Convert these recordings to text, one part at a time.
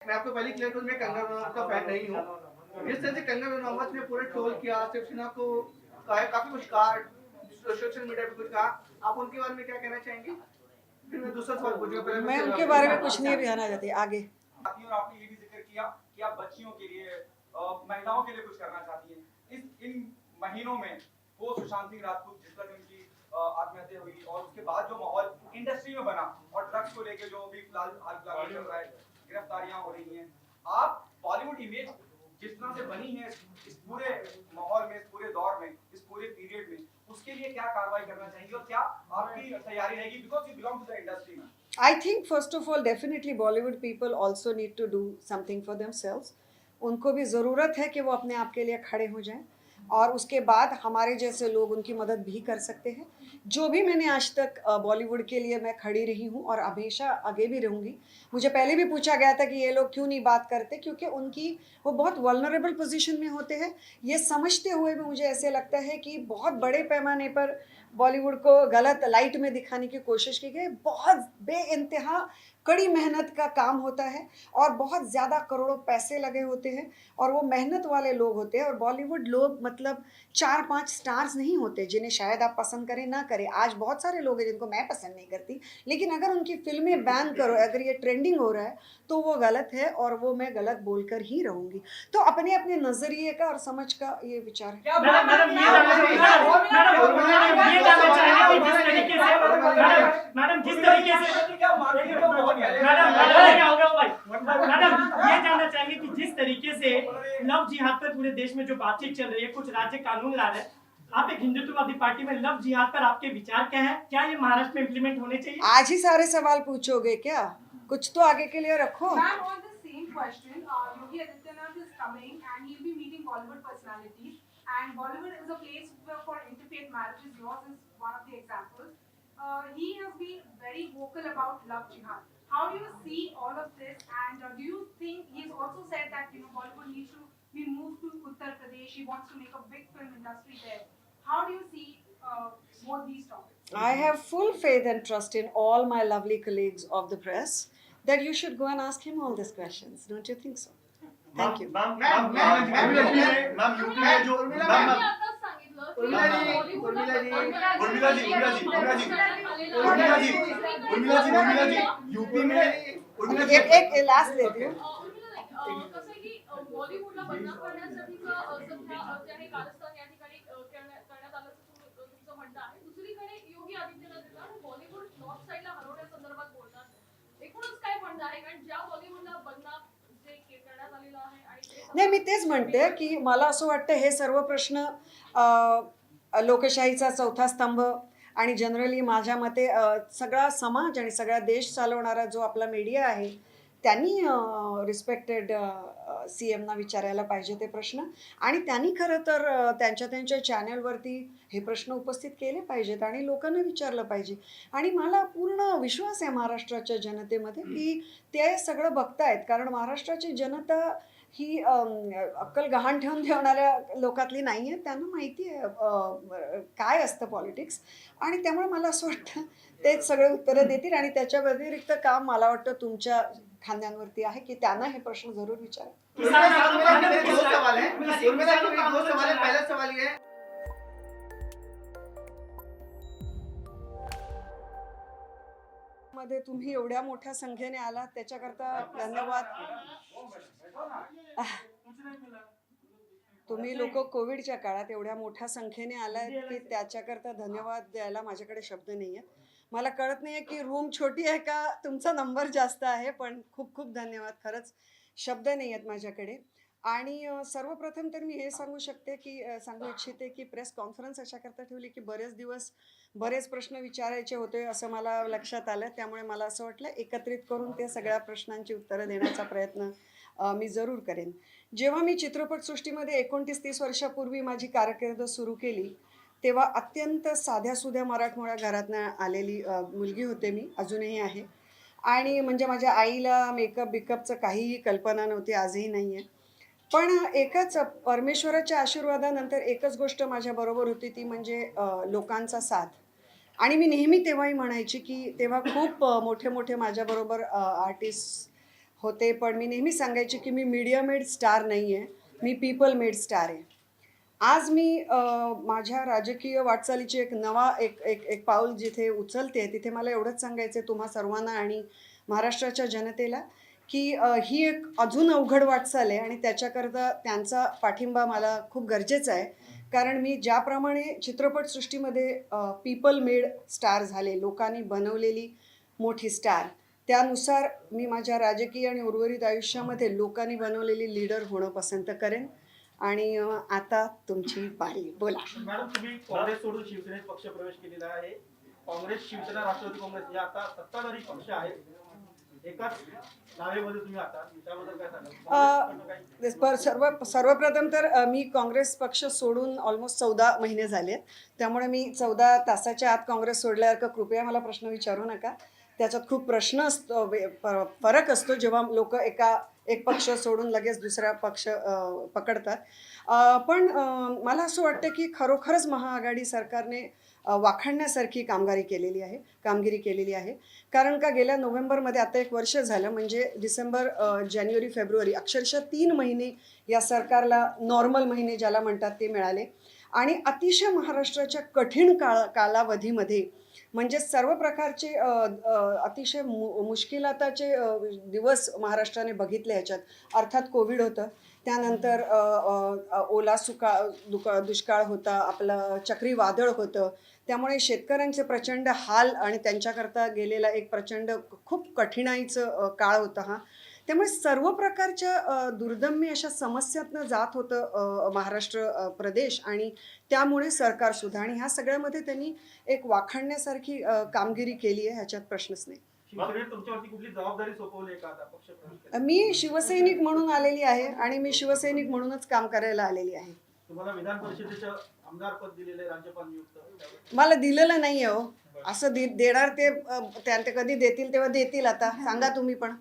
मैं आपको पहले क्लियर करूं, मैं कंगना रनौत का फैन नहीं हूं। जिस तरह से कंगना रनौत ने पूरा ट्रोल किया, शिवसेना को कहा, काफी कुछ कहा, सोशल मीडिया पे कुछ कहा, आप उनके बारे में क्या कहना चाहेंगे? फिर मैं दूसरा सवाल पूछूंगा, पहले मैं उनके बारे में कुछ नहीं कहना चाहती। आगे और आपने ये भी जिक्र किया कि आप बच्चियों के लिए, महिलाओं के लिए कुछ करना चाहती हैं। इन महीनों में वो सुशांत सिंह राजपूत जिस तरह उनकी आत्महत्या हुई और उसके बाद जो माहौल इंडस्ट्री में बना और ड्रग्स को लेके जो भी फिलहाल चल रहा है, गिरफ्तारियां हो रही हैं, आप बॉलीवुड इमेज जिस तरह से बनी है इस पूरे माहौल में, इस पूरे दौर में, इस पूरे पीरियड में, उसके लिए क्या कार्रवाई करना चाहेंगे और क्या आपकी तैयारी रहेगी, because you belong to the industry में? I think first of all definitely Bollywood people also need to do something for themselves. उनको भी ज़रूरत है कि वो अपने आप के लिए खड़े हो जाएं और उसके बाद हमारे जैसे लोग उनकी मदद भी कर सकते हैं। जो भी मैंने आज तक बॉलीवुड के लिए मैं खड़ी रही हूँ और हमेशा आगे भी रहूँगी। मुझे पहले भी पूछा गया था कि ये लोग क्यों नहीं बात करते, क्योंकि उनकी वो बहुत वल्नरेबल पोजीशन में होते हैं। ये समझते हुए भी मुझे ऐसे लगता है कि बहुत बड़े पैमाने पर बॉलीवुड को गलत लाइट में दिखाने की कोशिश की गई। बहुत बेइंतहा कड़ी मेहनत का काम होता है और बहुत ज़्यादा करोड़ों पैसे लगे होते हैं और वो मेहनत वाले लोग होते हैं। और बॉलीवुड लोग मतलब 4-5 स्टार्स नहीं होते जिन्हें शायद आप पसंद करें ना करें। आज बहुत सारे लोग हैं जिनको मैं पसंद नहीं करती, लेकिन अगर उनकी फिल्में बैन करो, अगर ये ट्रेंडिंग हो रहा है तो वो गलत है और वो मैं गलत बोलकर ही रहूँगी। तो अपने अपने नज़रिए का और समझ का ये विचार है। मैडम जिस तरीके से ये जानना चाहेंगे कि जिस तरीके से लव जिहाद पर पूरे देश में जो बातचीत चल रही है, कुछ राज्य कानून ला रहे हैं, आप एक हिंदुत्ववादी पार्टी में लव जिहाद पर आपके विचार क्या है? क्या ये महाराष्ट्र में इम्प्लीमेंट होने चाहिए? आज ही सारे सवाल पूछोगे क्या? कुछ तो आगे के लिए रखो। Ma'am, on the same question, Yogi Adityanath is coming and he'll be meeting Bollywood personalities. And Bollywood is a place for interfaith marriages. Yours is one of the examples. He has been very vocal about love jihad. How do you see all of this? And do you think he's also said that Bollywood needs to be moved to Uttar Pradesh? He wants to make a big film industry there. How do you see both these topics? I have full faith and trust in all my lovely colleagues of the press that you should go and ask him all these questions. Don't you think so? Thank you. Ma'am UP में एक last लेती हूँ। बॉलिवूडला बदनाम करण्यासाठीचा सध्या जे आहे कारस्थान या ठिकाणी करण्यात आल्याचं तुमचं म्हणणं आहे। दुसरीकडे योगी आदित्यनाथ बॉलिवूड नॉर्थ साइडला हरवण्यासंदर्भात बोलतात। एकूणच काय म्हणणं आहे, कारण ज्या बॉलिवूडला बदनाम जे करण्यात आलेलं आहे आणि नाही, मी तेच म्हणते की मला असं वाटतं हे सर्व प्रश्न लोकशाहीचा चौथा स्तंभ आणि जनरली माझ्या मते सगळा समाज आणि सगळा देश चालवणारा जो आपला मीडिया आहे त्यांनी रिस्पेक्टेड CMना विचारायला पाहिजे ते प्रश्न आणि त्यांनी खरं तर त्यांच्या चॅनलवरती हे प्रश्न उपस्थित केले पाहिजेत आणि लोकांना विचारलं पाहिजे। आणि मला पूर्ण विश्वास आहे महाराष्ट्राच्या जनतेमध्ये की ते सगळं बघतायत, कारण महाराष्ट्राची जनता ही अक्कल गहाण ठेवून ठेवणाऱ्या लोकातली नाही आहे। त्यांना माहिती आहे काय असतं पॉलिटिक्स आणि त्यामुळे मला असं वाटतं तेच सगळे उत्तरं देतील आणि त्याच्या व्यतिरिक्त काम मला वाटतं तुमच्या खांद्यांवरती आहे की त्यांना हे प्रश्न जरूर विचारा। दो सवाल है, पहला सवाल ये है मध्ये तुम्ही एवढ्या मोठ्या संख्येने आलात त्याच्याकरता धन्यवाद। तुम्ही लोक कोविडच्या काळात एवढ्या मोठ्या संख्येने आलात की त्याच्याकरता धन्यवाद द्यायला माझ्याकडे शब्द नाही आहेत। मला कळत नाही आहे की रूम छोटी आहे का तुमचा नंबर जास्त आहे, पण खूप खूप धन्यवाद। खरंच शब्द नाही आहेत माझ्याकडे। आणि सर्वप्रथम तर मी हे सांगू इच्छिते की प्रेस कॉन्फरन्स अशाकरता ठेवली की बरेच दिवस बरेच प्रश्न विचारायचे होते असं मला लक्षात आलं। त्यामुळे मला असं वाटलं एकत्रित करून ते सगळ्या प्रश्नांची उत्तरं देण्याचा प्रयत्न मी जरूर करेन। जेव्हा मी चित्रपटसृष्टीमध्ये 29-30 वर्षापूर्वी माझी कारकीर्द सुरू केली तेव्हा अत्यंत साध्यासुध्या मराठमोळ्या घरातनं आलेली मुलगी होते मी, अजूनही आहे। आणि म्हणजे माझ्या आईला मेकअप बिकअपचं काहीही कल्पना नव्हती, आजही नाही आहे। पण एकच परमेश्वराच्या आशीर्वादानंतर एकच गोष्ट माझ्याबरोबर होती, ती म्हणजे लोकांचा साथ। आणि मी नेहमी तेव्हाही म्हणायची की तेव्हा खूप मोठे मोठे माझ्याबरोबर आर्टिस्ट होते, पण मी नेहमी सांगायचे की मी मीडिया मेड स्टार नाही आहे, मी पीपल मेड स्टार आहे. आज मी माझ्या राजकीय वाटचालीची एक पाऊल जिथे उचलते, तिथे मला एवढंच सांगायचं आहे तुम्हा सर्वांना आणि महाराष्ट्राच्या जनतेला की ही एक अजून अवघड वाटचाल आहे आणि त्याच्याकरता त्यांचा पाठिंबा मला खूप गरजेचा आहे. कारण मी ज्याप्रमाणे चित्रपटसृष्टीमध्ये पीपल मेड स्टार झाले, लोकांनी बनवलेली मोठी स्टार, त्यानुसार मी माझ्या राजकीय आणि उर्वरित आयुष्यामध्ये लोकांनी बनवलेली लीडर होणं पसंत करेन. आणि आता तुमची बारी, बोला. मॅडम, तुम्ही काँग्रेस सोडून शिवसेनेत पक्ष प्रवेश केलेला आहे. काँग्रेस, शिवसेना, राष्ट्रवादी काँग्रेस या आता सत्ताधारी पक्ष आहेत. एकाच नावेमध्ये तुम्ही आता त्याबद्दल काय सांगाल? सर्वप्रथम तर मी काँग्रेस पक्ष सोडून ऑलमोस्ट 14 महिने झाले आहेत. त्यामुळे मी 14 तासाच्या आत काँग्रेस सोडल्यासारखं कृपया मला प्रश्न विचारू नका. त्याच्यात खूप प्रश्न असतो, फरक असतो जेव्हा लोक एक पक्ष सोडून लगेच दुसरा पक्ष पकडतात. पण मला असं वाटतं की खरोखरच महाआघाडी सरकारने वाखाणण्यासारखी कामगिरी केलेली आहे. कारण का गेल्या नोव्हेंबरमध्ये, आता 1 वर्ष झालं, म्हणजे डिसेंबर, जानेवारी, फेब्रुवारी, अक्षरशः 3 महिने या सरकारला नॉर्मल महिने ज्याला म्हणतात ते मिळाले. आणि अतिशय महाराष्ट्राच्या कठीण कालावधीमध्ये म्हणजे सर्व प्रकारचे अतिशय मुश्किलाताचे दिवस महाराष्ट्राने बघितले ह्याच्यात. अर्थात कोविड होतं, त्यानंतर ओला दुष्काळ होता, आपलं चक्रीवादळ होतं. त्यामुळे शेतकऱ्यांचे प्रचंड हाल आणि त्यांच्याकरता गेलेला एक प्रचंड खूप कठीणाईचं काळ होता हा. त्यामुळे सर्व प्रकारच्या दुर्दम्य अशा समस्यातनं जात होतं महाराष्ट्र प्रदेश, आणि त्यामुळे सरकारसुद्धा, आणि ह्या सगळ्यामध्ये त्यांनी एक वाखाणण्यासारखी कामगिरी केली आहे, ह्याच्यात प्रश्नच नाही. तुमच्यावरती कुठली जबाबदारी सोपवली का आता पक्ष प्रवेश? मी शिवसैनिक म्हणून आलेली आहे आणि मी शिवसैनिक म्हणूनच काम करायला आलेली आहे. तुम्हाला विधान परिषदेचं आमदार पद दिलेलं आहे, राज्यपाल नियुक्त. मला दिलेलं नाही आहे हो. असं देणार ते कधी देतील तेव्हा देतील. आता सांगा तुम्ही. पण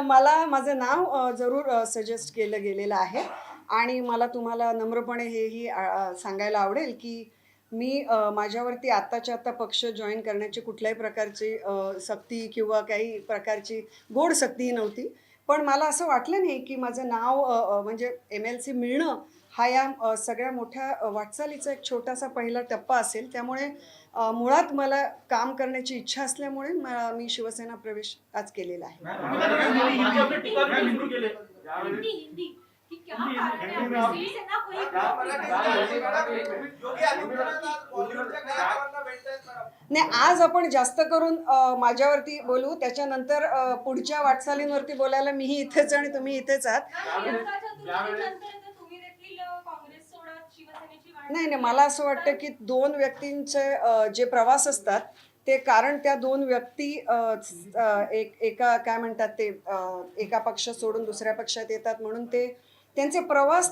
मला माझं नाव जरूर सजेस्ट केलं गेलेलं आहे. आणि मला तुम्हाला नम्रपणे हेही सांगायला आवडेल की मी माझ्यावरती आत्ताच्या आत्ता पक्ष जॉईन करण्याची कुठल्याही प्रकारची सक्ती किंवा काही प्रकारची गोड सक्तीही नव्हती. पण मला असं वाटलं नाही की माझं नाव म्हणजे MLC मिळणं हा या सगळ्या मोठ्या वाटचालीचा एक छोटासा पहिला टप्पा असेल. त्यामुळे मुळात मला काम करण्याची इच्छा असल्यामुळे मी शिवसेना प्रवेश आज केलेला आहे. नाही, आज आपण जास्त करून माझ्यावरती बोलू, त्याच्यानंतर पुढच्या वाटचालींवरती बोलायला मीही इथेच आणि तुम्ही इथेच आहात. नाही, मला असं वाटतं की 2 व्यक्तींचे जे प्रवास असतात ते, कारण त्या 2 व्यक्ती एका काय म्हणतात ते एका पक्ष सोडून दुसऱ्या पक्षात येतात, म्हणून त्यांचे प्रवास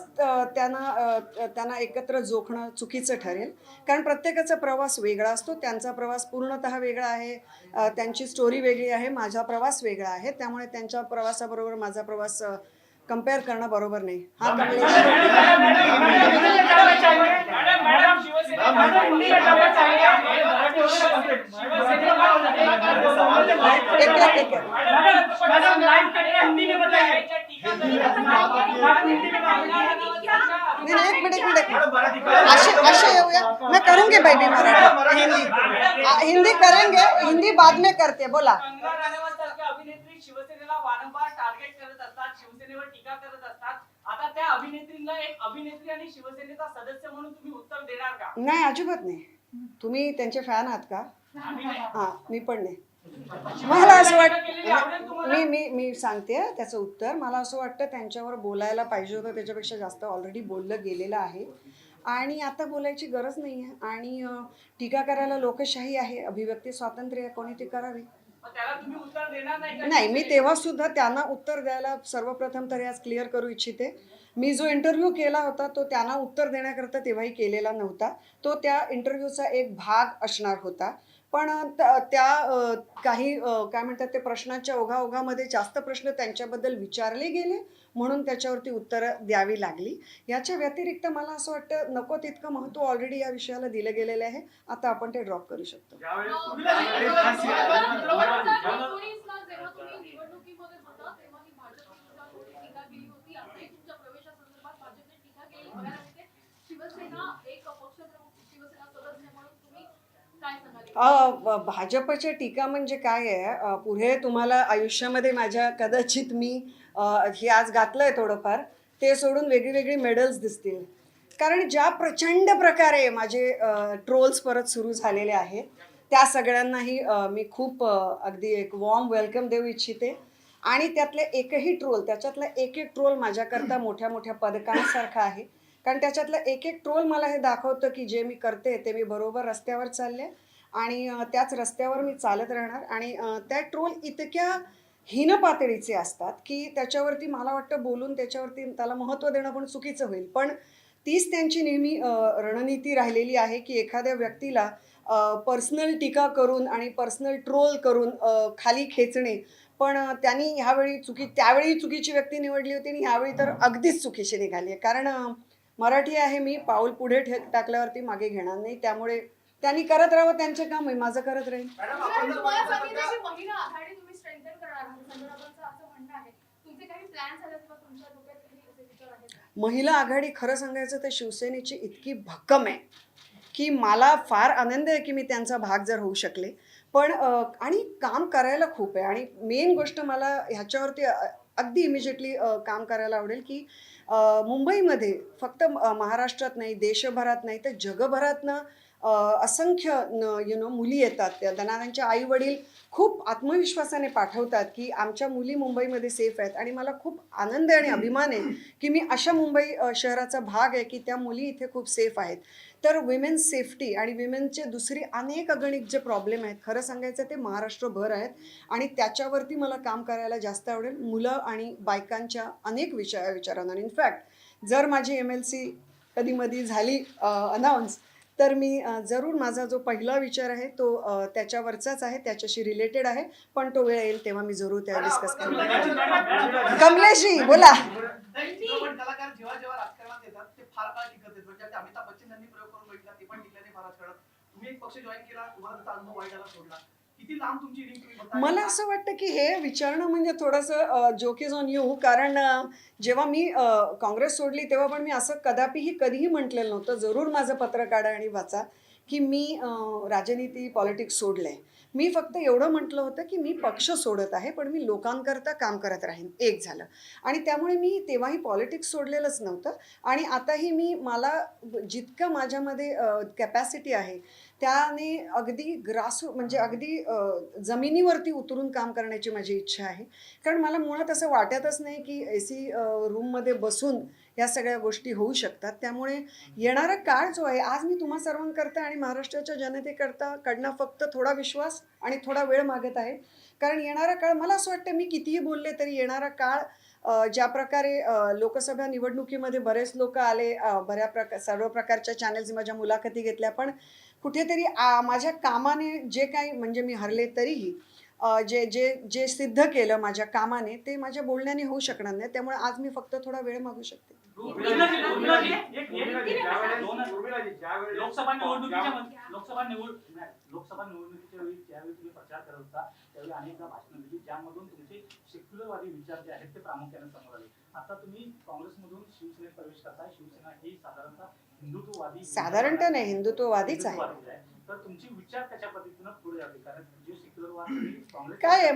त्यांना एकत्र जोखणं चुकीचं ठरेल. कारण प्रत्येकाचा प्रवास वेगळा असतो. त्यांचा प्रवास पूर्णतः वेगळा आहे, त्यांची स्टोरी वेगळी आहे, माझा प्रवास वेगळा आहे. त्यामुळे त्यांच्या प्रवासाबरोबर माझा प्रवास कंपेअर करणं बरोबर नाही. एक मिनट आशा येऊया. मैं करूंगी बेटी मराठी हिंदी करेंगे, हिंदी बाद में करते. बोला. अभिनेत्री शिवसेनेला वारंवार टार्गेट करत असतात, शिवसेनेवर टीका करत असतात. आता त्या अभिनेत्रीला एक अभिनेत्री आणि शिवसेनेचा सदस्य म्हणून तुम्ही उत्तर देणार का? नाही, अजिबात नाही. तुम्ही त्यांचे फॅन आहात का? हा, मी पण नाही. मला असं वाटतं, मी सांगते त्याचं उत्तर. मला असं वाटतं त्यांच्यावर बोलायला पाहिजे होतं, त्याच्यापेक्षा जास्त ऑलरेडी बोललं गेलेलं आहे आणि आता बोलायची गरज नाही आहे. आणि टीका करायला लोकशाही आहे, अभिव्यक्ती स्वातंत्र्य, कोणी ती करावी. नाही, मी तेव्हा सुद्धा त्यांना उत्तर द्यायला सर्वप्रथम तर आज क्लिअर करू इच्छिते, मी जो इंटरव्ह्यू केला होता तो त्यांना उत्तर देण्याकरता तेव्हाही केलेला नव्हता. तो त्या इंटरव्ह्यूचा एक भाग असणार होता. पण त्या काही काय म्हणतात ते प्रश्नांच्या ओघाओघामध्ये जास्त प्रश्न त्यांच्याबद्दल विचारले गेले, म्हणून त्याच्यावरती उत्तरं द्यावी लागली. याच्या व्यतिरिक्त मला असं वाटतं नको तितकं महत्त्व ऑलरेडी या विषयाला दिलं गेलेलं आहे. आता आपण ते ड्रॉप करू शकतो. भाजपच्या टीका म्हणजे काय आहे, पुढे तुम्हाला आयुष्यामध्ये माझ्या कदाचित मी हे आज घातलंय थोडंफार, ते सोडून वेगळी वेगळी मेडल्स दिसतील. कारण ज्या प्रचंड प्रकारे माझे ट्रोल्स परत सुरू झालेले आहेत त्या सगळ्यांनाही मी खूप अगदी एक वॉर्म वेलकम देऊ इच्छिते. आणि त्यातले एकही ट्रोल, त्याच्यातला एक एक ट्रोल माझ्याकरता मोठ्या मोठ्या पदकांसारखा आहे. कारण त्याच्यातलं एक एक ट्रोल मला हे दाखवतं की जे मी करते ते मी बरोबर रस्त्यावर चालले आणि त्याच रस्त्यावर मी चालत राहणार. आणि त्या ट्रोल इतक्या हीन पातळीचे असतात की त्याच्यावरती मला वाटतं बोलून त्याच्यावरती त्याला महत्त्व देणं पण चुकीचं होईल. पण तीच त्यांची नेहमी रणनीती राहिलेली आहे की एखाद्या व्यक्तीला पर्सनल टीका करून आणि पर्सनल ट्रोल करून खाली खेचणे. पण त्यांनी ह्यावेळी त्यावेळी चुकीची व्यक्ती निवडली होती आणि ह्यावेळी तर अगदीच चुकीची निघाली आहे. कारण मराठी आहे मी, पाऊल पुढे टाकल्यावरती मागे घेणार नाही. त्यामुळे त्यांनी करत राहावं त्यांचे काम, आहे माझं करत राहील. मॅडम आपण जर तुम्हाला बघितलं सांगितलं तर की महिला आघाडी तुम्ही स्ट्रेंथन करणार आहात संदर्भाचं असं म्हणणं आहे. तुमचे काही प्लॅन झाले किंवा तुमच्या डोक्यात काही असे विचार आहेत का? महिला आघाडी खरं सांगायचं तर शिवसेनेची इतकी भक्कम आहे की मला फार आनंद आहे की मी त्यांचा भाग जर होऊ शकले. पण आणि काम करायला खूप आहे. आणि मेन गोष्ट मला ह्याच्यावरती अगदी इमिजिएटली काम करायला आवडेल की मुंबईमध्ये फक्त महाराष्ट्रात नाही, देशभरात नाही तर जगभरातनं असंख्य मुली येतात. त्यांना त्यांचे आई वडील खूप आत्मविश्वासाने पाठवतात की आमच्या मुली मुंबईमध्ये सेफ आहेत. आणि मला खूप आनंद आहे आणि अभिमान आहे की मी अशा मुंबई शहराचा भाग आहे की त्या मुली इथे खूप सेफ आहेत. तर विमेन्स सेफ्टी आणि विमेनचे दुसरी अनेक अगणित जे प्रॉब्लेम आहेत खरं सांगायचं ते महाराष्ट्रभर आहेत. आणि त्याच्यावरती मला काम करायला जास्त आवडेल. मुलं आणि बायकांच्या अनेक विचारांना. इनफॅक्ट जर माझी MLC कधी मधी झाली अनाऊन्स तर मी जरूर, माझा जो पहिला विचार आहे तो त्याच्यावरचाच आहे, त्याच्याशी रिलेटेड आहे. पण तो वेळ येईल तेव्हा मी जरूर त्या डिस्कस करेन. कमलेशजी बोला. चित्रपट कलाकार जेव्हा जेव्हा राजकारणात येतात ते फार काळ टिकत आहेत. म्हणजे आता अमिताभ बच्चन यांनी प्रयोग करून बघितला, ते पण टिकले नाही फार राजकारणात. तुम्ही एक पक्ष जॉईन केला, तुम्हाला त्याचा अनुभव वाईट आला, सोडला. किती लांब तुमची लिंक तुम्ही बघताय? मला असं वाटतं की हे विचारणं म्हणजे थोडंसं जोक इज ऑन यू. कारण जेव्हा मी काँग्रेस सोडली तेव्हा पण मी असं कधीही म्हटलेलं नव्हतं. जरूर माझं पत्र काढा आणि वाचा की मी राजनीती पॉलिटिक्स सोडलं आहे. मी फक्त एवढं म्हटलं होतं की मी पक्ष सोडत आहे पण मी लोकांकरता काम करत राहीन. एक झालं. आणि त्यामुळे मी तेव्हाही पॉलिटिक्स सोडलेलंच नव्हतं. आणि आताही मला जितकं माझ्यामध्ये कॅपॅसिटी आहे त्याने अगदी म्हणजे अगदी जमिनीवरती उतरून काम करण्याची माझी इच्छा आहे. कारण मला मुळात असं वाटतच नाही की AC रूममध्ये बसून ह्या सगळ्या गोष्टी होऊ शकतात. त्यामुळे येणारा काळ जो आहे, आज मी तुम्हा सर्वांकरता आणि महाराष्ट्राच्या जनतेकडनं फक्त थोडा विश्वास आणि थोडा वेळ मागत आहे. कारण येणारा काळ, मला असं वाटतं मी कितीही बोलले तरी येणारा काळ ज्या प्रकारे लोकसभा निवडणुकीमध्ये बरेच लोक आले, सर्व प्रकारच्या चॅनल्स माझ्या मुलाखती घेतल्या, पण कुठेतरी माझ्या कामाने जे काही, म्हणजे मी हरले तरीही जे जे जे सिद्ध केलं माझ्या कामाने ते माझ्या बोलण्याने होऊ शकणार नाही. त्यामुळे आज मी फक्त थोडा वेळ मागू शकते. लोकसभा निवडणुकीच्या वेळी ज्यावेळी तुम्ही प्रचार करत होता त्यावेळी अनेकदा भाषणं दिली ज्यामधून तुमचे सेक्युलरवादी विचार जे आहेत ते प्रामुख्याने समोर आले. आता तुम्ही काँग्रेसमधून शिवसेनेत प्रवेश करताय. शिवसेना ही साधारणतः हिंदुत्ववादी, साधारणतः नाही, हिंदुत्ववादीच आहे. तर तुमचे विचार कशा पद्धतीनं पुढे जाते? कारण जे सेक्युलरवाद काँग्रेस काय आहे,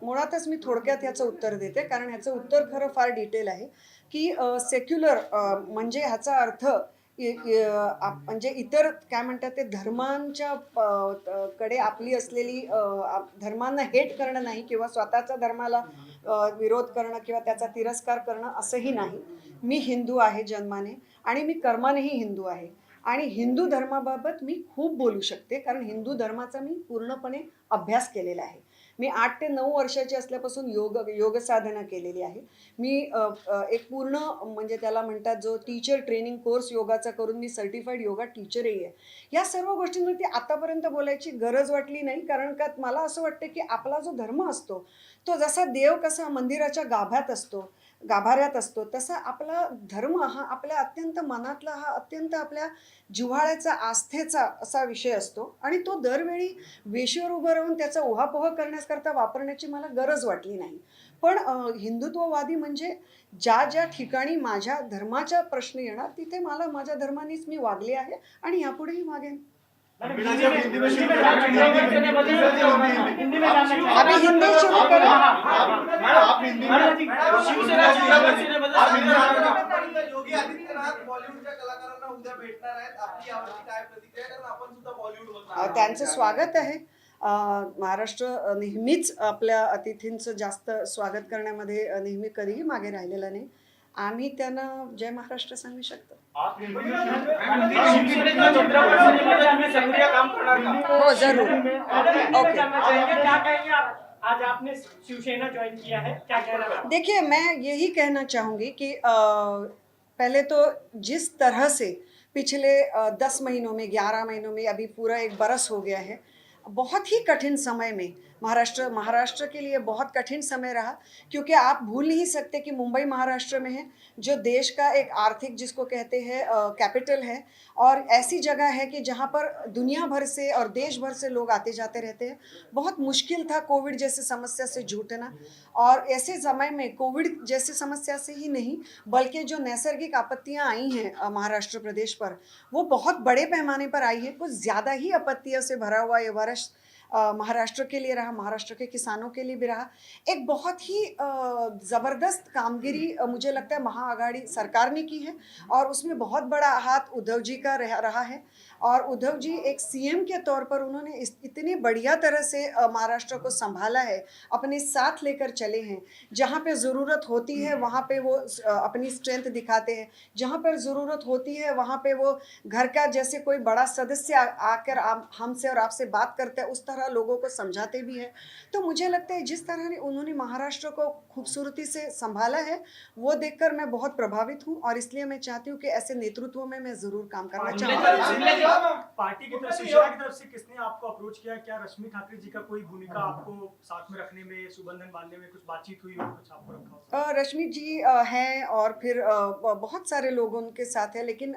मुळातच मी थोडक्यात ह्याचं उत्तर देते. कारण ह्याचं उत्तर खरं फार डिटेल आहे की सेक्युलर म्हणजे ह्याचा अर्थ म्हणजे इतर काय म्हणतात ते धर्मांच्या कडे आपली असलेली धर्मांना हेट करणं नाही किंवा स्वतःच्या धर्माला विरोध करणं किंवा त्याचा तिरस्कार करणं असंही नाही. मी हिंदू आहे जन्माने आणि मी कर्मानेही हिंदू आहे. आणि हिंदू धर्माबाबत मी खूप बोलू शकते कारण हिंदू धर्माचा मी पूर्णपणे अभ्यास केलेला आहे. मी 8 ते 9 वर्षाची असल्यापासून योग साधना केलेली आहे. मी एक पूर्ण म्हणजे त्याला म्हणतात जो टीचर ट्रेनिंग कोर्स योगाचा करून मी सर्टिफाईड योगा टीचरही आहे. या सर्व गोष्टींवरती आतापर्यंत बोलायची गरज वाटली नाही. कारण का मला असं वाटतं की आपला जो धर्म असतो तो जसा देव कसा मंदिराच्या गाभाऱ्यात असतो तसा आपला धर्म हा आपल्या अत्यंत मनातला, हा अत्यंत आपल्या जिव्हाळ्याचा, आस्थेचा असा विषय असतो. आणि तो दरवेळी वेशीवर उभं राहून त्याचा उहापोह करण्याकरता वापरण्याची मला गरज वाटली नाही. पण हिंदुत्ववादी म्हणजे ज्या ठिकाणी माझ्या धर्माचा प्रश्न येणार तिथे मला माझ्या धर्मानेच मी वागले आहे आणि यापुढेही वागेन. हिंदी में जानना चाहेंगे। अभी हिंदी शुरू करें। योगी आदित्यनाथ बॉलिवूडच्या कलाकारांना उद्या भेटणार आहेत, आपली यावरची काय प्रतिक्रिया, कारण आपण सुद्धा बॉलिवूड त्यांचं स्वागत आहे. महाराष्ट्र नेहमीच आपल्या अतिथींचं जास्त स्वागत करण्यामध्ये नेहमी कधीही मागे राहिलेला नाही. आम्ही त्यांना जय महाराष्ट्र सांगू शकतो. हो जरूर. ओके. क्या कहेंगे आप? आज आपने शिवसेना ज्वाइन किया है, क्या कहना है? देखिए, मैं यही कहना चाहूँगी कि पहले तो जिस तरह से पिछले 10 महीनों में 11 महीनों में अभी पूरा 1 बरस हो गया है, बहुत ही कठिन समय में महाराष्ट्र के लिए बहुत कठिन समय रहा, क्योंकि आप भूल नहीं सकते कि मुंबई महाराष्ट्र में है, जो देश का एक आर्थिक जिसको कहते हैं कैपिटल है, और ऐसी जगह है कि जहाँ पर दुनिया भर से और देश भर से लोग आते जाते रहते हैं. बहुत मुश्किल था कोविड जैसे समस्या से जूझना, और ऐसे समय में कोविड जैसी समस्या से ही नहीं बल्कि जो नैसर्गिक आपत्तियाँ आई हैं महाराष्ट्र प्रदेश पर, वो बहुत बड़े पैमाने पर आई है. कुछ ज़्यादा ही आपत्तियों से भरा हुआ ये वर्ष महाराष्ट्र के लिए रहा, महाराष्ट्र के किसानों के लिए भी रहा. एक बहुत ही ज़बरदस्त कामगिरी मुझे लगता है महाआघाड़ी सरकार ने की है, और उसमें बहुत बड़ा हाथ उद्धव जी का रहा है. और उद्धव जी एक सीएम के तौर पर उन्होंने इतनी बढ़िया तरह से महाराष्ट्र को संभाला है, अपने साथ लेकर चले हैं. जहाँ पे ज़रूरत होती है वहाँ पे वो अपनी स्ट्रेंथ दिखाते हैं, जहाँ पर ज़रूरत होती है वहाँ पे वो घर का जैसे कोई बड़ा सदस्य आकर हमसे और आपसे बात करते हैं उस तरह लोगों को समझाते भी हैं. तो मुझे लगता है जिस तरह उन्होंने महाराष्ट्र को खूबसूरती से संभाला है वो देखकर मैं बहुत प्रभावित हूँ, और इसलिए मैं चाहती हूँ कि ऐसे नेतृत्व में मैं ज़रूर काम करना चाहूँगी. पार्टी की तरफ शिवसेना की तरफ से किसने आपको अप्रोच किया? क्या रश्मि ठाकरे जी का कोई भूमिका आपको साथ में रखने में, सुबंधन बांधने में कुछ बातचीत हुई हो, कुछ आपको रखा हो? रश्मि जी हैं, और फिर बहुत सारे लोग उनके साथ हैं, लेकिन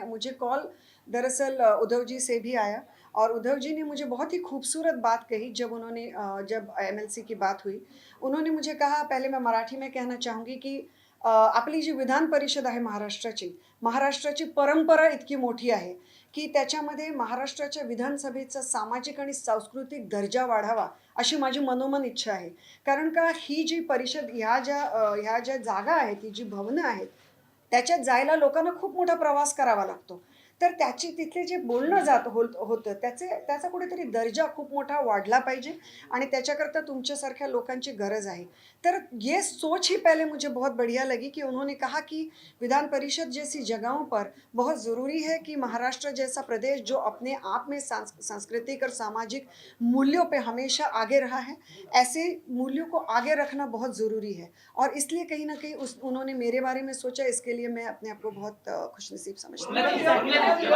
मुझे कॉल दरअसल उद्धव जी से भी आया, और उद्धव जी ने मुझे बहुत ही खूबसूरत बात कही. जब MLC की बात हुई, उन्होंने मुझे कहा, पहले मैं मराठी में कहना चाहूँगी की आपली जी विधान परिषद आहे महाराष्ट्राची परंपरा इतकी मोठी आहे की त्याच्यामध्ये महाराष्ट्राच्या विधानसभेचा सामाजिक आणि सांस्कृतिक दर्जा वाढावा अशी माझी मनोमन इच्छा आहे. कारण का ही जी परिषद ह्या ज्या जागा आहेत, ही जी भवनं आहेत, त्याच्यात जायला लोकांना खूप मोठा प्रवास करावा लागतो. तर तिथले जे बोलणं होतं त्याचा कुठेतरी दर्जा खूप मोठा वाढला पाहिजे, आणि त्याच्याकरता तुमच्यासारख्या लोकांची गरज आहे. तर ये सोच ही पहले मुझे बहुत बढ़िया लगी कि उन्होंने कहा कि विधान परिषद जैसी जगहों पर बहुत ज़रूरी है कि महाराष्ट्र जैसा प्रदेश जो अपने आप में सांस्कृतिक और सामाजिक मूल्यों पे हमेशा आगे रहा है, ऐसे मूल्यों को आगे रखना बहुत ज़रूरी है. और इसलिए कहीं ना कहीं उन्होंने मेरे बारे में सोचा. इसके लिए मैं अपने आप को बहुत खुशनसीब समझती हूँ. आपके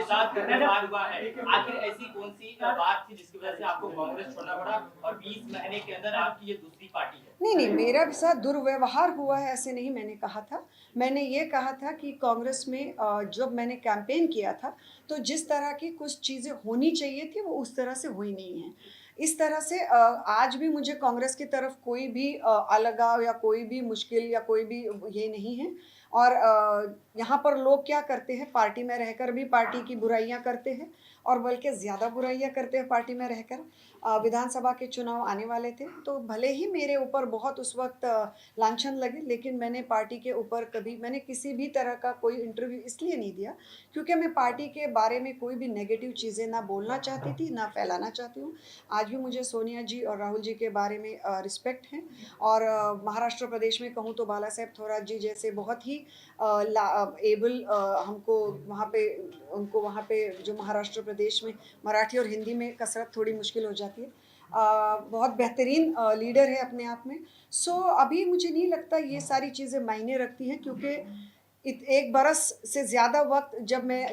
साथ व्यवहार हुआ है, आखिर ऐसी कौन सी बात थी जिसकी वजह से आपको कांग्रेस छोड़ना पड़ा, और 20 महीने के अंदर आपकी ये दूसरी पार्टी है? नहीं, मेरा साथ दुर्व्यवहार हुआ है ऐसे नहीं मैंने कहा था. मैंने ये कहा था कि कांग्रेस में जब मैंने कैंपेन किया था तो जिस तरह की कुछ चीज़ें होनी चाहिए थी वो उस तरह से हुई नहीं है. इस तरह से आज भी मुझे कांग्रेस की तरफ कोई भी अलगाव या कोई भी मुश्किल या कोई भी ये नहीं है. और यहाँ पर लोग क्या करते हैं, पार्टी में रहकर भी पार्टी की बुराइयाँ करते हैं, और बल्कि ज़्यादा बुराइयाँ करते हैं पार्टी में रहकर. विधानसभा के चुनाव आने वाले थे तो भले ही मेरे ऊपर बहुत उस वक्त लांछन लगे, लेकिन मैंने पार्टी के ऊपर मैंने किसी भी तरह का कोई इंटरव्यू इसलिए नहीं दिया क्योंकि मैं पार्टी के बारे में कोई भी नेगेटिव चीज़ें ना बोलना चाहती थी ना फैलाना चाहती हूँ. आज भी मुझे सोनिया जी और राहुल जी के बारे में रिस्पेक्ट है, और महाराष्ट्र प्रदेश में कहूँ तो बाला साहेब थोरात जी जैसे बहुत ही एबल उनको वहाँ पे जो महाराष्ट्र प्रदेश में मराठी और हिंदी में कसरत थोड़ी मुश्किल हो जाती है. बहुत बेहतरीन लीडर है अपने आप में. सो अभी मुझे नहीं लगता ये सारी चीज़ें मायने रखती हैं, क्योंकि 1 बरस से ज़्यादा वक्त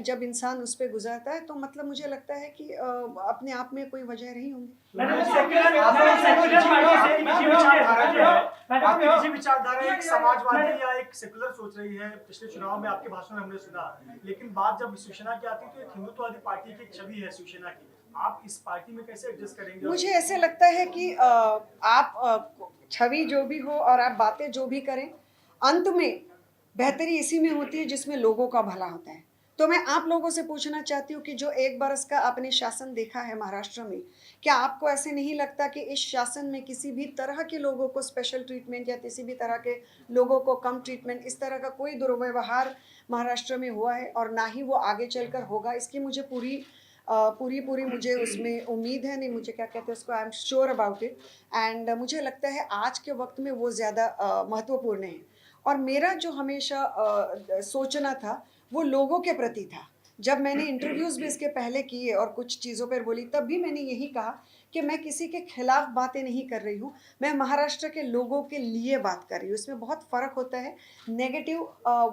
जब इंसान उस पर गुजरता है तो मतलब मुझे लगता है कि अपने आप में कोई वजह रही होंगी. आपकी विचारधारा एक समाजवादी या एक सेकुलर सोच रही है, पिछले चुनाव में आपके भाषण में हमने सुना, लेकिन बात जब शिवसेना की आती है तो एक हिंदुत्ववादी पार्टी की छवि है शिवसेना की. आप इस पार्टी में कैसे एडजस्ट करेंगे? मुझे ऐसे लगता है कि आप छवि जो भी हो और आप बातें जो भी करें, अंत में बेहतरी इसी में होती है जिसमें लोगों का भला होता है। तो मैं आप लोगों से पूछना चाहती हूँ कि जो 1 बरस का आपने शासन देखा है महाराष्ट्र में, क्या आपको ऐसे नहीं लगता कि इस शासन में किसी भी तरह के लोगों को स्पेशल ट्रीटमेंट या किसी भी तरह के लोगों को कम ट्रीटमेंट, इस तरह का कोई दुर्व्यवहार महाराष्ट्र में हुआ है और ना ही वो आगे चलकर होगा? इसकी मुझे पूरी मुझे उसमें उम्मीद है, नहीं मुझे क्या कहते हैं उसको, I am sure about it. And मुझे लगता है आज के वक्त में वो ज़्यादा महत्वपूर्ण है। और मेरा जो हमेशा सोचना था वो लोगों के प्रति था। जब मैंने इंटरव्यूज़ भी इसके पहले किए और कुछ चीज़ों पर बोली, तब भी मैंने यही कहा कि मैं किसी के खिलाफ बातें नहीं कर रही हूँ, मैं महाराष्ट्र के लोगों के लिए बात कर रही हूँ। इसमें बहुत फ़र्क होता है, नेगेटिव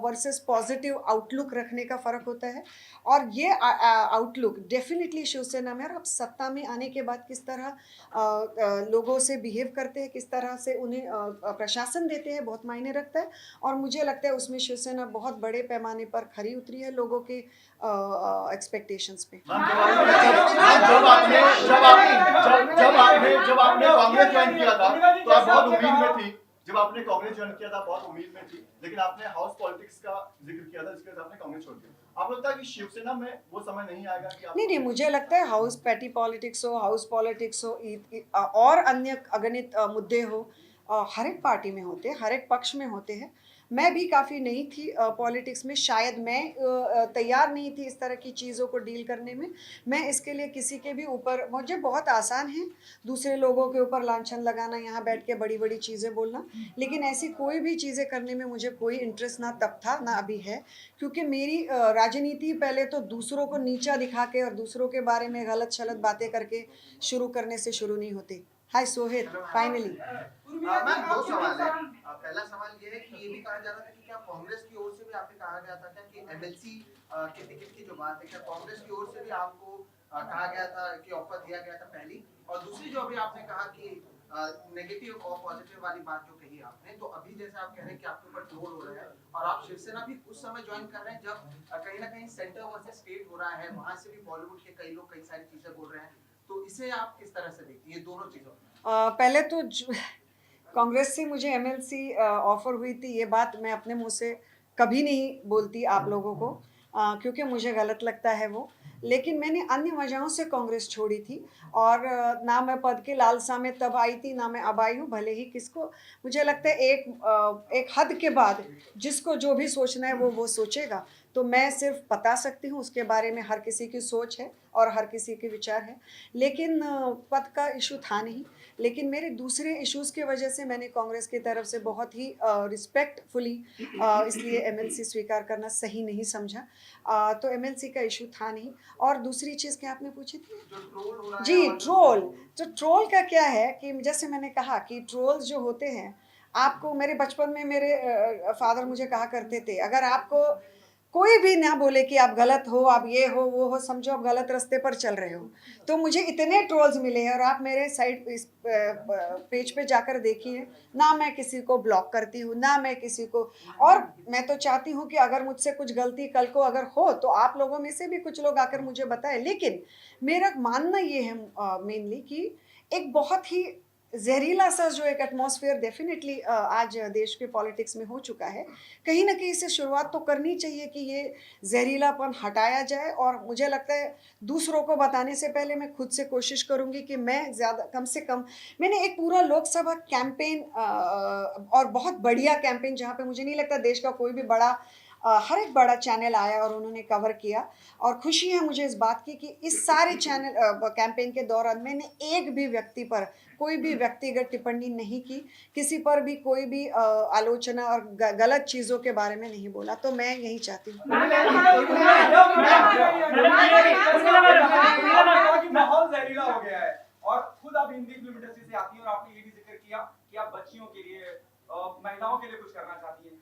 वर्सेस पॉजिटिव आउटलुक रखने का फ़र्क होता है। और ये आउटलुक डेफिनेटली शिवसेना में, और अब सत्ता में आने के बाद किस तरह लोगों से बिहेव करते हैं, किस तरह से उन्हें प्रशासन देते हैं, बहुत मायने रखता है। और मुझे लगता है उसमें शिवसेना बहुत बड़े पैमाने पर खरी उतरी है लोगों के एक्सपेक्टेशंस पे। जब आपने कांग्रेस ज्वाइन किया था तो आप बहुत उम्मीद में थी। जब आपने कांग्रेस ज्वाइन किया था बहुत उम्मीद में थी, लेकिन आपने हाउस पॉलिटिक्स का जिक्र किया था, जिसके बाद आपने कांग्रेस छोड़ दिया। आपको लगता है कि शिवसेना में वो समय नहीं आएगा कि नहीं, मुझे लगता है हाउस पैटी पॉलिटिक्स हो, हाउस पॉलिटिक्स हो, और अन्य अगणित मुद्दे हो, हर एक पार्टी में होते हैं, हर एक पक्ष में होते हैं। मैं भी काफ़ी नई थी पॉलिटिक्स में, शायद मैं तैयार नहीं थी इस तरह की चीज़ों को डील करने में। मैं इसके लिए किसी के भी ऊपर, मुझे बहुत आसान है दूसरे लोगों के ऊपर लांछन लगाना, यहाँ बैठ के बड़ी बड़ी चीज़ें बोलना, लेकिन ऐसी कोई भी चीज़ें करने में मुझे कोई इंटरेस्ट ना तब था ना अभी है। क्योंकि मेरी राजनीति पहले तो दूसरों को नीचा दिखा के और दूसरों के बारे में गलत शलत बातें करके शुरू करने से शुरू नहीं होती। हाय सोहित, फाइनली मैम 2 सवाल है। पहला सवाल ये है कि ये भी कहा जा रहा था कि क्या कांग्रेस की ओर से भी आपने कहा गया था क्या कि एमएलसी के टिकट की जो बात है, क्या कांग्रेस की ओर से भी आपको कहा गया था कि ऑफर दिया गया था पहली? और दूसरी जो अभी आपने कहा कि नेगेटिव और पॉजिटिव वाली बात जो कही आपने, तो अभी जैसे आप कह रहे हैं कि आपके ऊपर ट्रोल हो रहा है और आप शिवसेना भी उस समय ज्वाइन कर रहे हैं जब कहीं ना कहीं सेंटर वर्सेस स्टेट हो रहा है, वहां से भी बॉलीवुड के कई लोग कई सारी चीजें बोल रहे हैं, तो इसे आप किस तरह से देखती हैं ये दोनों चीजों? पहले तो कांग्रेस से मुझे एमएलसी ऑफर हुई थी, ये बात मैं अपने मुंह से कभी नहीं बोलती आप लोगों को, क्योंकि मुझे गलत लगता है वो। लेकिन मैंने अन्य वजहों से कांग्रेस छोड़ी थी, और ना मैं पद की लालसा में तब आई थी, ना मैं अब आई हूँ। भले ही किसको, मुझे लगता है एक हद के बाद जिसको जो भी सोचना है वो सोचेगा। तो मैं सिर्फ बता सकती हूँ, उसके बारे में हर किसी की सोच है और हर किसी के विचार है। लेकिन पद का इशू था नहीं, लेकिन मेरे दूसरे इश्यूज़ की वजह से मैंने कांग्रेस की तरफ से बहुत ही रिस्पेक्टफुली इसलिए एमएलसी स्वीकार करना सही नहीं समझा। तो एमएलसी का इशू था नहीं। और दूसरी चीज़ क्या आपने पूछी थी? जी, ट्रोल। तो ट्रोल का क्या है कि जैसे मैंने कहा कि ट्रोल्स जो होते हैं, आपको मेरे बचपन में मेरे फादर मुझे कहा करते थे, अगर आपको कोई भी ना बोले कि आप गलत हो, आप ये हो वो हो, समझो आप गलत रास्ते पर चल रहे हो। तो मुझे इतने ट्रोल्स मिले हैं, और आप मेरे साइड इस पेज पे जाकर देखिए, ना मैं किसी को ब्लॉक करती हूँ, ना मैं किसी को, और मैं तो चाहती हूँ कि अगर मुझसे कुछ गलती कल को अगर हो तो आप लोगों में से भी कुछ लोग आकर मुझे बताएं। लेकिन मेरा मानना ये है मेनली कि एक बहुत ही जहरीला सा जो एक एटमॉस्फेयर डेफिनेटली आज देश के पॉलिटिक्स में हो चुका है, कहीं ना कहीं से शुरुआत तो करनी चाहिए कि ये जहरीलापन हटाया जाए। और मुझे लगता है दूसरों को बताने से पहले मैं खुद से कोशिश करूंगी कि मैं ज़्यादा कम से कम, मैंने एक पूरा लोकसभा कैंपेन और बहुत बढ़िया कैंपेन, जहाँ पे मुझे नहीं लगता देश का कोई भी बड़ा हर एक बड़ा चैनल आया और उन्होंने कवर किया। और खुशी है मुझे इस बात की कि इस सारे चैनल कैंपेन के दौरान मैंने एक भी व्यक्ति पर कोई भी व्यक्तिगत टिप्पणी नहीं की, किसी पर भी कोई भी आलोचना और गलत चीज़ों के बारे में नहीं बोला। तो मैं यही चाहती हूँ। माहौल जहरीला हो गया है, और खुद आप हिंदी फिल्म इंडस्ट्री से आती हैं और आपने ये भी जिक्र किया कि आप बच्चियों के लिए, महिलाओं के लिए कुछ करना चाहती हैं।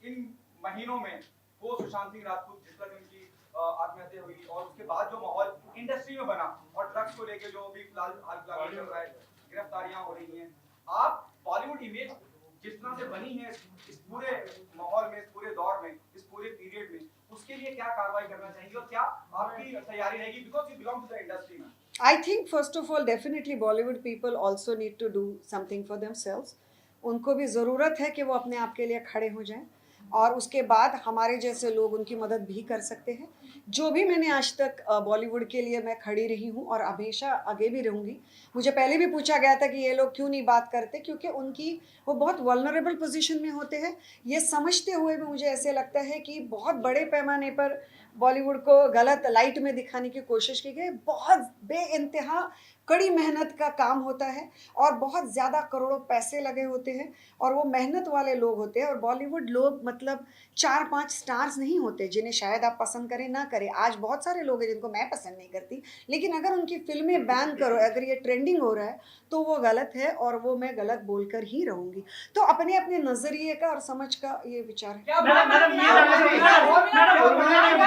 इन महीनों में वो सुशांत सिंह राजपूत, जिस तरह उनकी आत्महत्या हुई, और उसके बाद जो माहौल इंडस्ट्री में बना, और ड्रग्स को लेके जो भी फिलहाल चल रहा है, गिरफ्तारियां हो रही हैं, आप बॉलीवुड इमेज जिस तरह से बनी है इस पूरे माहौल में, इस पूरे दौर में, इस पूरे पीरियड में, उसके लिए क्या कार्रवाई करना चाहिए और क्या आपकी तैयारी रहेगी, because you belong to the industry में? I think first of all definitely Bollywood people also need to do something for themselves. उनको भी ज़रूरत है कि वो अपने आप के लिए खड़े हो जाएं। और उसके बाद हमारे जैसे लोग उनकी मदद भी कर सकते हैं। जो भी मैंने आज तक बॉलीवुड के लिए मैं खड़ी रही हूँ और हमेशा आगे भी रहूँगी। मुझे पहले भी पूछा गया था कि ये लोग क्यों नहीं बात करते, क्योंकि उनकी वो बहुत वल्नरेबल पोजीशन में होते हैं। ये समझते हुए भी मुझे ऐसे लगता है कि बहुत बड़े पैमाने पर बॉलीवुड को गलत लाइट में दिखाने की कोशिश की गई। बहुत बेइंतहा कड़ी मेहनत का काम होता है और बहुत ज़्यादा करोड़ों पैसे लगे होते हैं और वो मेहनत वाले लोग होते हैं। और बॉलीवुड लोग मतलब 4-5 स्टार्स नहीं होते जिन्हें शायद आप पसंद करें ना करें। आज बहुत सारे लोग हैं जिनको मैं पसंद नहीं करती, लेकिन अगर उनकी फिल्में बैन करो, अगर ये ट्रेंडिंग हो रहा है तो वो गलत है और वो मैं गलत बोलकर ही रहूँगी। तो अपने अपने नज़रिए का और समझ का ये विचार है। क्या मैडम मैडम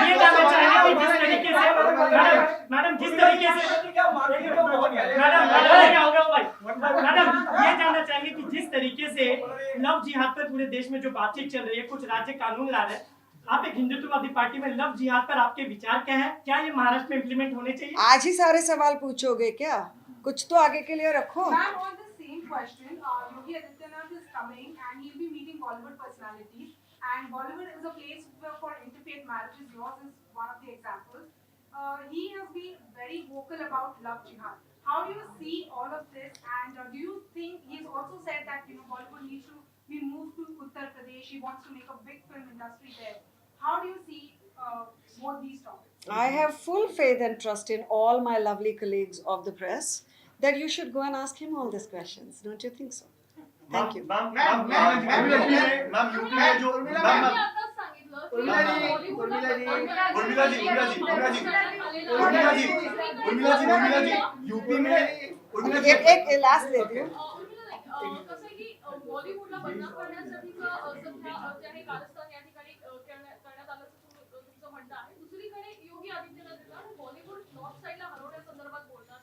ये जानना चाहेंगे कि जिस तरीके से मैडम जिस तरीके से क्या मार्केट में बहुत क्या हो गया भाई? मैडम ये जानना चाहेंगे कि जिस तरीके से लव जिहाद पर पूरे देश में जो बातचीत चल रही है, कुछ राज्य कानून ला रहे हैं, आप एक हिंदुत्ववादी पार्टी में लव जिहाद पर आपके विचार क्या हैं? क्या ये महाराष्ट्र में इम्प्लीमेंट होने चाहिए? आज ही सारे सवाल पूछोगे क्या? कुछ तो आगे के लिए रखो। Ma'am, on the same question, Yogi Adityanath is coming and he'll be meeting Bollywood personalities. And Bollywood is a place for interfaith marriages. Yours is one of the examples. He has been very vocal about love jihad. How do you see all of this? And do you think he's also said that Bollywood needs to be moved to Uttar Pradesh? He wants to make a big film industry there. How do you see both these topics? I have full faith and trust in all my lovely colleagues of the press that you should go and ask him all these questions. Don't you think so? Thank you. Ma'am UP में जो me ma'am आताच सांगितलं की Urmila ji, बॉलिवूडला Urmila ji, UP में एक last लेती हूँ। कसं आहे की बॉलिवूडला बदनाम करण्यासाठीचं सध्या जे आहे कारस्थान या ठिकाणी करण्यात आल्याचं तुमचं म्हणणं आहे। दुसरीकडे योगी आदित्यनाथ बॉलिवूड नॉर्थ साईडला हरवण्यासंदर्भात बोलतात।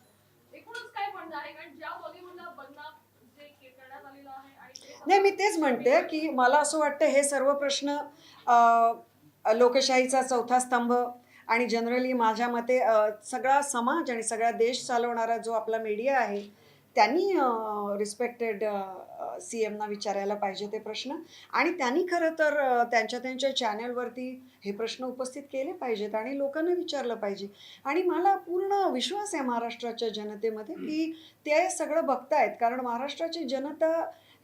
एकूणच काय म्हणणं आहे, कारण ज्या बॉलिवूडला बदनाम जे करण्यात आलेलं आहे आणि नाही, मी तेच म्हणते की मला असं वाटतं हे सर्व प्रश्न लोकशाहीचा चौथा स्तंभ आणि जनरली माझ्या मते सगळा समाज आणि सगळा देश चालवणारा जो आपला मीडिया आहे त्यांनी रिस्पेक्टेड CMना विचारायला पाहिजे ते प्रश्न आणि त्यांनी खरं तर त्यांच्या चॅनलवरती हे प्रश्न उपस्थित केले पाहिजेत आणि लोकांना विचारलं पाहिजे। आणि मला पूर्ण विश्वास आहे महाराष्ट्राच्या जनतेमध्ये की ते सगळं बघतायत, कारण महाराष्ट्राची जनता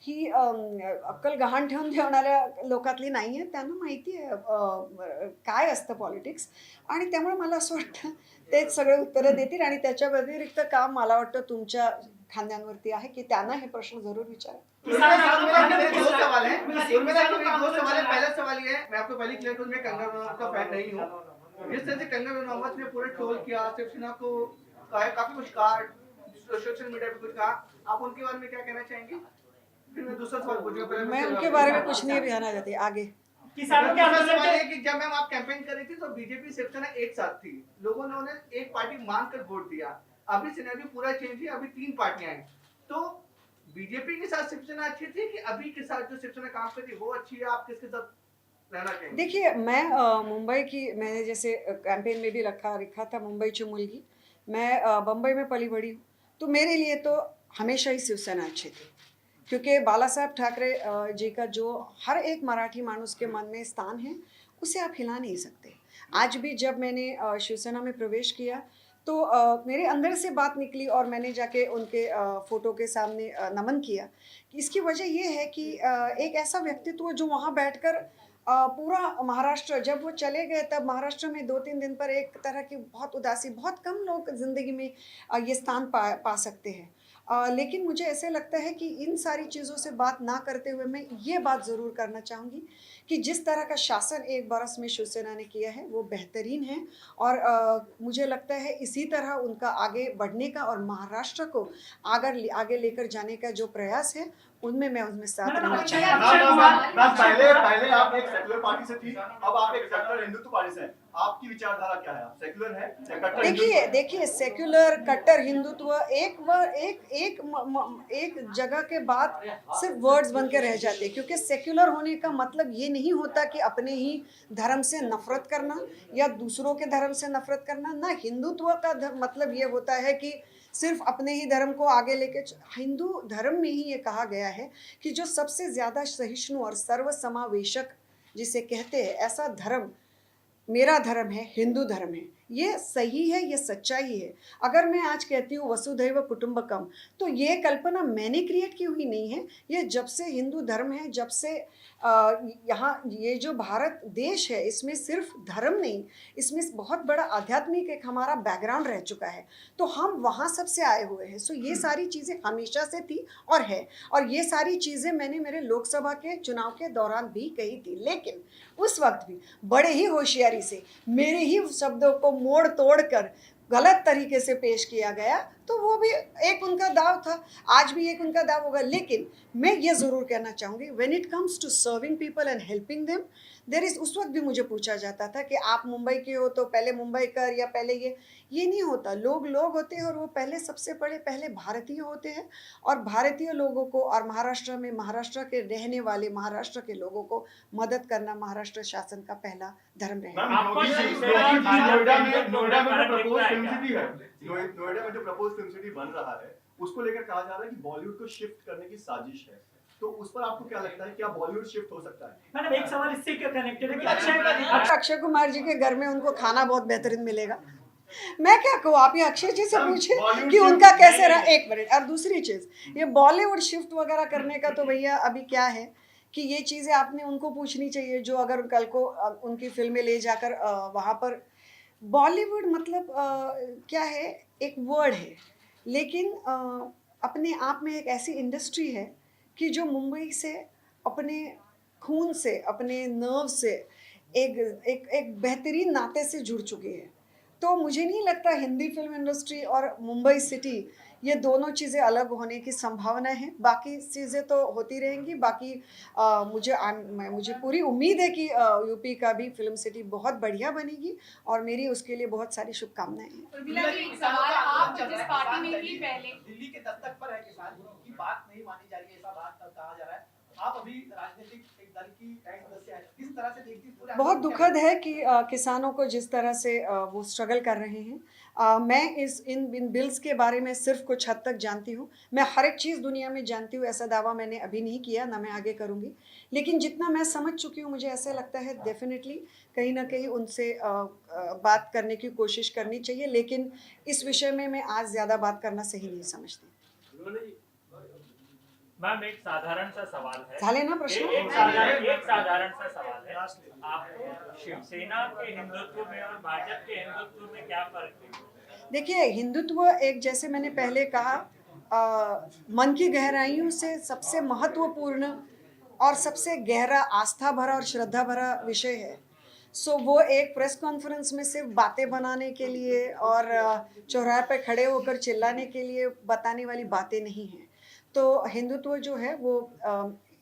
ही अक्कल गहाण ठेवून ठेवणाऱ्या लोकातली नाही आहे। त्यांना माहिती आहे काय असतं पॉलिटिक्स आणि त्यामुळे मला असं वाटतं तेच सगळे उत्तरं देतील आणि त्याच्या व्यतिरिक्त काम मला वाटतं तुमच्या खांद्यांवरती आहे की त्यांना हे प्रश्न जरूर विचारा। दो सवाल है उर्मिला के मेरे दो सवाल है। पहला सवाल ये है, मैं आपको पहले क्लियर करूं, मैं कंगना रनौत का फैन नहीं हूं। जिस तरह से कंगना रनौत ने पूरा ट्रोल किया, शिवसेना को काफी कुछ कहा, सोशल मीडिया पे कुछ कहा, आप उनके बारे में क्या कहना चाहेंगे? फिर मैं दूसरा सवाल पूछूंगा। पहले मैं उनके बारे में कुछ नहीं कहना चाहती। आगे किसानों के आंदोलन सवाल के है कि जब मैम आप कैंपेन कर रही थी तो बीजेपी शिवसेना एक साथ थी, लोगों ने उन्हें एक पार्टी मानकर वोट दिया। अभी सिनेरियो पूरा चेंज है, अभी 3 पार्टियां हैं। तो बीजेपी के साथ शिवसेना अच्छी थी कि अभी के साथ जो शिवसेना काम करती वो अच्छी है? आप किसके साथ रहना चाहेंगे? देखिए, मैं मुंबई की, मैंने जैसे कैंपेन में भी रखा था मुंबईची मुलगी, मैं बम्बई में पली बड़ी हूँ, तो मेरे लिए तो हमेशा ही शिवसेना अच्छी थी, क्योंकि बाला साहब ठाकरे जी का जो हर एक मराठी मानुस के मन में स्थान है उसे आप हिला नहीं सकते। आज भी जब मैंने शिवसेना में प्रवेश किया तो मेरे अंदर से बात निकली और मैंने जाके उनके फ़ोटो के सामने नमन किया। इसकी वजह ये है कि एक ऐसा व्यक्तित्व जो वहाँ बैठकर पूरा महाराष्ट्र, जब वो चले गए तब महाराष्ट्र में 2-3 दिन पर एक तरह की बहुत उदासी, बहुत कम लोग ज़िंदगी में ये स्थान पा सकते हैं। लेकिन मुझे ऐसे लगता है कि इन सारी चीज़ों से बात ना करते हुए मैं ये बात ज़रूर करना चाहूँगी कि जिस तरह का शासन 1 बरस में शिवसेना ने किया है वो बेहतरीन है और मुझे लगता है इसी तरह उनका आगे बढ़ने का और महाराष्ट्र को आगे लेकर जाने का जो प्रयास है उनमें मैं उनमें साथ रहना चाहूँगी। पहले आप एक सेक्युलर पार्टी से थी, अब आप एक सेक्युलर हिंदुत्व पार्टी से हैं। आपकी विचारधारा क्या है? आप सेक्युलर है या कट्टर हिंदुत्व? देखिए सेक्युलर कट्टर हिंदुत्व एक जगह के बाद सिर्फ वर्ड्स बन के रह जाते हैं, क्योंकि सेक्युलर होने का मतलब ये नहीं होता कि अपने ही धर्म से नफरत करना या दूसरों के धर्म से नफरत करना ना। हिंदुत्व का मतलब ये होता है कि सिर्फ अपने ही धर्म को आगे लेके, हिंदू धर्म में ही ये कहा गया है कि जो सबसे ज़्यादा सहिष्णु और सर्वसमावेशक जिसे कहते हैं, ऐसा धर्म मेरा धर्म है, हिंदू धर्म है, ये सही है, ये सच्चाई है। अगर मैं आज कहती हूँ वसुधैव कुटुंबकम, तो ये कल्पना मैंने क्रिएट की हुई नहीं है। ये जब से हिंदू धर्म है, जब से यहाँ ये जो भारत देश है, इसमें सिर्फ धर्म नहीं, इसमें बहुत बड़ा आध्यात्मिक एक हमारा बैकग्राउंड रह चुका है। तो हम वहाँ सबसे आए हुए हैं। सो ये सारी चीज़ें हमेशा से थी और है, और ये सारी चीज़ें मैंने मेरे लोकसभा के चुनाव के दौरान भी कही थी। लेकिन उस वक्त भी बड़े ही होशियारी से मेरे ही शब्दों को मोड़ तोड़ कर गलत तरीके से पेश किया गया, तो वो भी एक उनका दाव था, आज भी एक उनका दाव होगा। लेकिन मैं ये ज़रूर कहना चाहूँगी, when it comes to serving people and helping them, there is, उस वक्त भी मुझे पूछा जाता था कि आप मुंबई के हो तो पहले मुंबई कर, या पहले ये नहीं होता। लोग होते हैं, और वो पहले सबसे पहले भारतीय होते हैं, और भारतीय लोगों को, और महाराष्ट्र में महाराष्ट्र के रहने वाले महाराष्ट्र के लोगों को मदद करना महाराष्ट्र शासन का पहला धर्म रहेगा। नोएडा में जो प्रपोज फिल्म सिटी बन रहा है, उसको लेकर कहा जा रहा है कि बॉलीवुड को शिफ्ट करने की साजिश है। तो उस पर आपको क्या लगता है, क्या बॉलीवुड शिफ्ट हो सकता है? मैडम एक सवाल इससे क्या कनेक्टेड है कि अक्षय कुमार जी के घर में उनको खाना बहुत बेहतरीन मिलेगा। मैं क्या कहूँ, आप ये अक्षय जी से पूछे कि उनका कैसे रहा। एक मिनट। और दूसरी चीज़, ये बॉलीवुड शिफ्ट वगैरह करने का तो भैया अभी क्या है कि ये चीज़ें आपने उनको पूछनी चाहिए, जो अगर कल को उनकी फिल्में ले जाकर वहाँ पर, बॉलीवुड मतलब क्या है, एक वर्ड है, लेकिन अपने आप में एक ऐसी इंडस्ट्री है कि जो मुंबई से अपने खून से, अपने नर्व से एक बेहतरीन नाते से जुड़ चुकी है। तो मुझे नहीं लगता हिंदी फिल्म इंडस्ट्री और मुंबई सिटी, ये दोनों चीज़ें अलग होने की संभावना है। बाकी चीज़ें तो होती रहेंगी। बाकी मुझे पूरी उम्मीद है कि यूपी का भी फिल्म सिटी बहुत बढ़िया बनेगी, और मेरी उसके लिए बहुत सारी शुभकामनाएं हैं। उर्मिला जी, एक सवाल, आप जिस पार्टी में थी पहले, दिल्ली के दस्तक पर है किसान की बात नहीं मानी जा रही है, ऐसा बात कहा जा रहा है। आप अभी राजनीतिक एक दल की सदस्य हैं, किस तरह से देखती हैं? बहुत दुखद है कि किसानों को जिस तरह से वो स्ट्रगल कर रहे हैं। मैं इन बिल्स के बारे में सिर्फ कुछ हद तक जानती हूँ। मैं हर एक चीज़ दुनिया में जानती हूँ, ऐसा दावा मैंने अभी नहीं किया, ना मैं आगे करूँगी। लेकिन जितना मैं समझ चुकी हूँ, मुझे ऐसा लगता है डेफिनेटली कहीं ना कहीं उनसे बात करने की कोशिश करनी चाहिए। लेकिन इस विषय में मैं आज ज़्यादा बात करना सही नहीं समझती। मैम एक साधारण सा सवाल है। झाले ना प्रश्न? एक साधारण सा सवाल है। आप शिवसेना के हिंदुत्व में और भाजपा के हिंदुत्व में क्या फर्क है? देखिए, हिंदुत्व एक, जैसे मैंने पहले कहा, मन की गहराइयों से सबसे महत्वपूर्ण और सबसे गहरा आस्था भरा और श्रद्धा भरा विषय है। सो वो एक प्रेस कॉन्फ्रेंस में सिर्फ बातें बनाने के लिए और चौराहे पे खड़े होकर चिल्लाने के लिए बताने वाली बातें नहीं हैं। तो हिंदुत्व जो है वो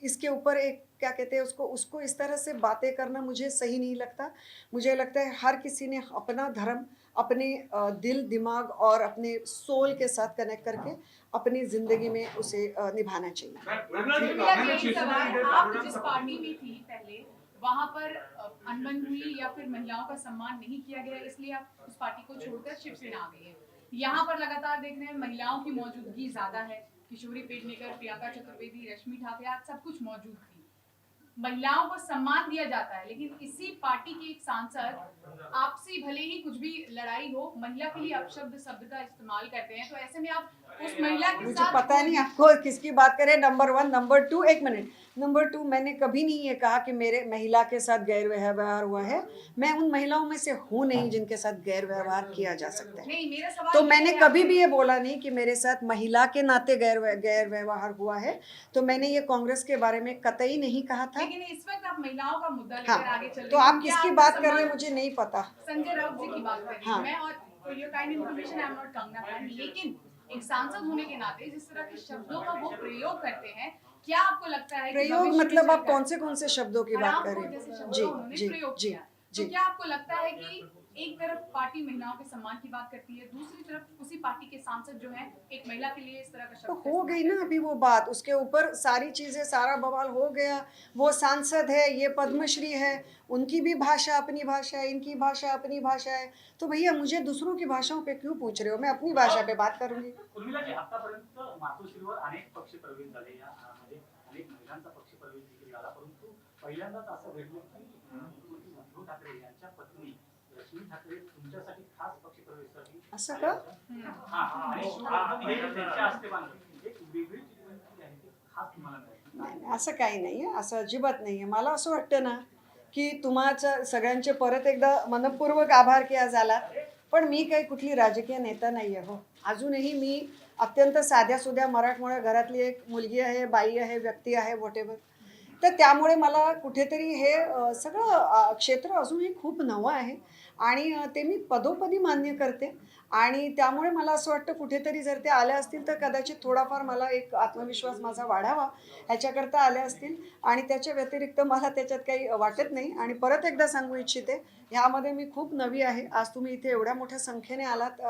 इसके ऊपर एक, क्या कहते हैं उसको इस तरह से बातें करना मुझे सही नहीं लगता। मुझे लगता है हर किसी ने अपना धर्म अपने दिल, दिमाग और अपने सोल के साथ कनेक्ट करके अपनी ज़िंदगी में उसे निभाना चाहिए। उर्मिला जी, एक सवाल, आप जिस पार्टी में थी पहले, वहाँ पर अनबन हुई या फिर महिलाओं का सम्मान नहीं किया गया, इसलिए आप उस पार्टी को छोड़कर शिवसेना आ गई है। यहाँ पर लगातार देख रहे हैं महिलाओं की मौजूदगी ज्यादा है। किशोरी पेडनेकर, प्रियंका चतुर्वेदी, रश्मि ठाकुर, आज सब कुछ मौजूद थी। महिलाओं को सम्मान दिया जाता है, लेकिन इसी पार्टी के एक सांसद आपसे भले ही कुछ भी लड़ाई हो, महिला के लिए अपशब्द शब्द का इस्तेमाल करते हैं। तो ऐसे में आप उस महिला के मुझे साथ, पता नहीं आपको किसकी बात करें। नंबर 1, नंबर 2, एक मिनट। नंबर 2, मैंने कभी नहीं ये कहा कि मेरे महिला के साथ गैर व्यवहार हुआ है। मैं उन महिलाओं में से हूँ नहीं जिनके साथ गैर व्यवहार किया जा सकता है। नहीं, मेरा सवाल तो ये मैंने है कभी भी ये बोला नहीं कि मेरे साथ महिला के नाते गैर व्यवहार हुआ है। तो मैंने ये कांग्रेस के बारे में कतई नहीं कहा था। लेकिन इस वक्त आप महिलाओं का मुद्दा लेकर हाँ, आगे चल रहे तो हैं। आप क्या किसकी आपका बात कर रहे हैं सम्मान- मुझे नहीं पता। संजय राउत जी की बात कर रही हूँ हाँ। मैं, और for your kind information, I am not Kangana fan, लेकिन एक सांसद होने के नाते जिस तरह के शब्दों का वो प्रयोग करते हैं, क्या आपको लगता है कि प्रयोग भविष्य में मतलब आप चलकर कौन से शब्दों की बात कर हरामखोर रहे जैसे हैं? शब्दों जी का उन्होंने जी प्रयोग जी किया। जी। तो क्या आपको लगता है कि एक तरफ पार्टी महिलाओं के सम्मान की बात करती है, दूसरी तरफ उसी पार्टी के सांसद जो हैं एक महिला के लिए इस तरह का तो शब्द हो गई ना अभी वो बात, उसके ऊपर सारी चीज़ें, सारा बवाल हो गया। वो सांसद है, ये पद्मश्री है, उनकी भी भाषा अपनी भाषा है, इनकी भाषा अपनी भाषा है। तो भैया मुझे दूसरों की भाषाओं पे क्यों पूछ रहे हो? मैं अपनी भाषा पे बात करूंगी। उर्मिला जी, आतापर्यंत मातोश्रीवर अनेक पक्ष प्रवेश झाले यामध्ये अनेक महिलांचा पक्षप्रवेश देखील झाला, परंतु पहिल्यांदाच असं घडलं की मुख्यमंत्री उद्धव ठाकरे यांच्या पत्नी रश्मी ठाकरे तुमच्यासाठी खास पक्षप्रवेशासाठी असं का? हा, आणि हे त्यांच्या हस्ते बांधलं एक वेगळी ट्रीटमेंट जी आहे ती खास तुम्हाला मिळाली. नाही, असं काही नाही आहे, असं अजिबात नाही आहे. मला असं वाटतं ना की तुम्हाला सगळ्यांचे परत एकदा मनपूर्वक आभार किया झाला, पण मी काही कुठली राजकीय नेता नाही आहे. हो, अजूनही मी अत्यंत साध्यासुध्या मराठमोळ्या घरातली एक मुलगी आहे, बाई आहे, व्यक्ती आहे, व्हॉटेवर. तर त्यामुळे मला कुठेतरी हे सगळं क्षेत्र अजूनही खूप नवं आहे आणि ते मी पदोपदी मान्य करते आणि त्यामुळे मला असं वाटतं कुठेतरी जर ते आल्या असतील तर कदाचित थोडाफार मला एक आत्मविश्वास माझा वाढावा ह्याच्याकरता आल्या असतील आणि त्याच्या व्यतिरिक्त मला त्याच्यात काही वाटत नाही. आणि परत एकदा सांगू इच्छिते, ह्यामध्ये मी खूप नवी आहे. आज तुम्ही इथे एवढ्या मोठ्या संख्येने आलात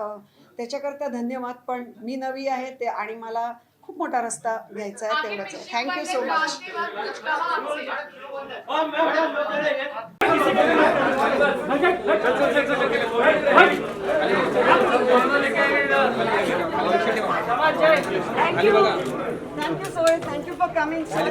त्याच्याकरता धन्यवाद, पण मी नवी आहे ते आणि मला खूप मोठा रस्ता घ्यायचा आहे, तेवढंच आहे. Thank you so much. Thank you, Sohail. Thank you for coming, sir.